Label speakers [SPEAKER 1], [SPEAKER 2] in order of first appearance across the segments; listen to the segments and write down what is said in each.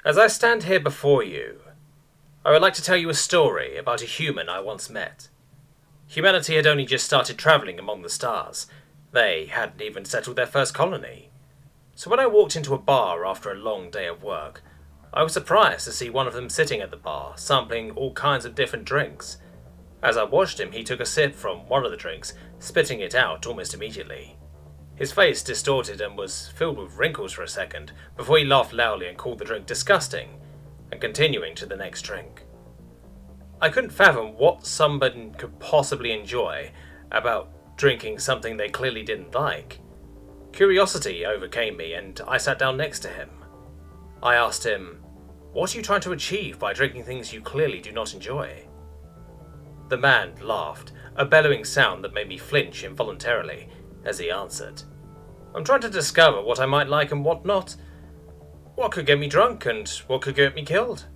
[SPEAKER 1] As I stand here before you, I would like to tell you a story about a human I once met. Humanity had only just started travelling among the stars. They hadn't even settled their first colony. So when I walked into a bar after a long day of work, I was surprised to see one of them sitting at the bar, sampling all kinds of different drinks. As I watched him, he took a sip from one of the drinks, spitting it out almost immediately. His face distorted and was filled with wrinkles for a second, before he laughed loudly and called the drink disgusting, and continuing to the next drink. I couldn't fathom what someone could possibly enjoy about drinking something they clearly didn't like. Curiosity overcame me and I sat down next to him. I asked him, "What are you trying to achieve by drinking things you clearly do not enjoy?" The man laughed, a bellowing sound that made me flinch involuntarily, as he answered, "I'm trying to discover what I might like and what not. What could get me drunk and what could get me killed?"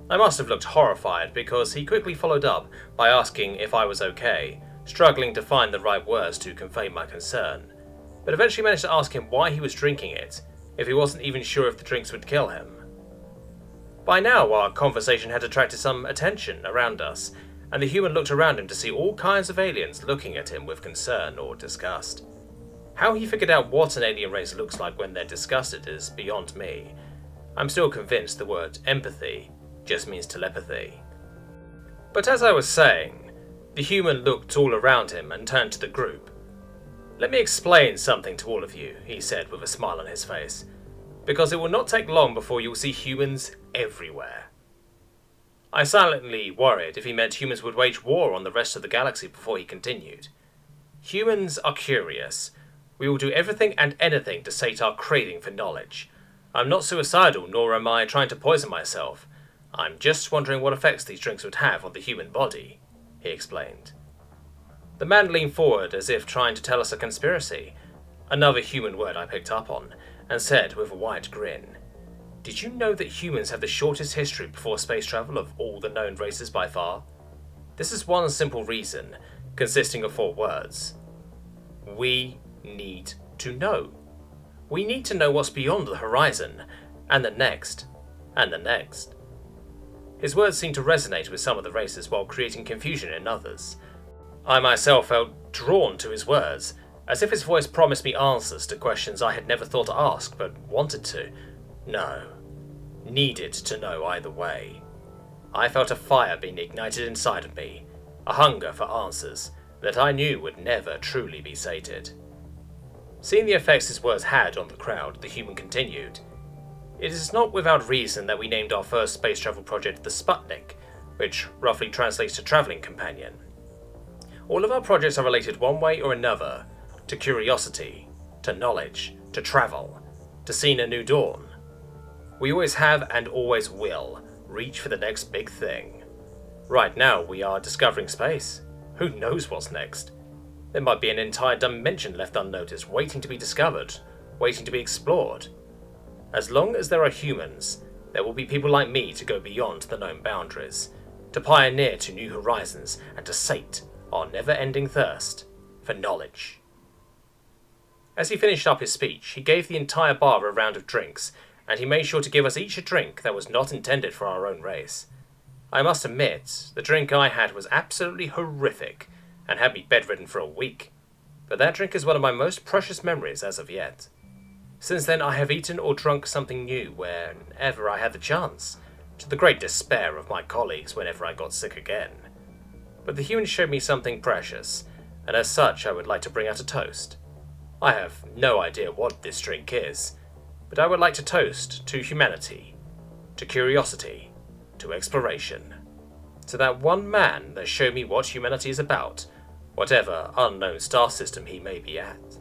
[SPEAKER 1] I must have looked horrified because he quickly followed up by asking if I was okay, struggling to find the right words to convey my concern, but eventually managed to ask him why he was drinking it, if he wasn't even sure if the drinks would kill him. By now our conversation had attracted some attention around us, and the human looked around him to see all kinds of aliens looking at him with concern or disgust. How he figured out what an alien race looks like when they're disgusted is beyond me. I'm still convinced the word empathy just means telepathy. But as I was saying, the human looked all around him and turned to the group. "Let me explain something to all of you," he said with a smile on his face, "because it will not take long before you'll see humans everywhere." I silently worried if he meant humans would wage war on the rest of the galaxy before he continued. "Humans are curious. We will do everything and anything to sate our craving for knowledge. I'm not suicidal, nor am I trying to poison myself. I'm just wondering what effects these drinks would have on the human body," he explained. The man leaned forward as if trying to tell us a conspiracy, another human word I picked up on, and said with a wide grin, "Did you know that humans have the shortest history before space travel of all the known races by far? This is one simple reason, consisting of 4 words. We need to know. We need to know what's beyond the horizon, and the next, and the next." His words seemed to resonate with some of the races while creating confusion in others. I myself felt drawn to his words, as if his voice promised me answers to questions I had never thought to ask but wanted to. No, needed to know either way. I felt a fire being ignited inside of me, a hunger for answers that I knew would never truly be sated. Seeing the effects his words had on the crowd, the human continued, "It is not without reason that we named our first space travel project the Sputnik, which roughly translates to travelling companion. All of our projects are related one way or another to curiosity, to knowledge, to travel, to seeing a new dawn. We always have and always will reach for the next big thing. Right now we are discovering space. Who knows what's next? There might be an entire dimension left unnoticed, waiting to be discovered, waiting to be explored. As long as there are humans, there will be people like me to go beyond the known boundaries, to pioneer to new horizons, and to sate our never-ending thirst for knowledge." As he finished up his speech, he gave the entire bar a round of drinks, and he made sure to give us each a drink that was not intended for our own race. I must admit, the drink I had was absolutely horrific, and had me bedridden for a week, but that drink is one of my most precious memories as of yet. Since then I have eaten or drunk something new whenever I had the chance, to the great despair of my colleagues whenever I got sick again. But the human showed me something precious, and as such I would like to bring out a toast. I have no idea what this drink is, but I would like to toast to humanity, to curiosity, to exploration, to that one man that showed me what humanity is about, whatever unknown star system he may be at.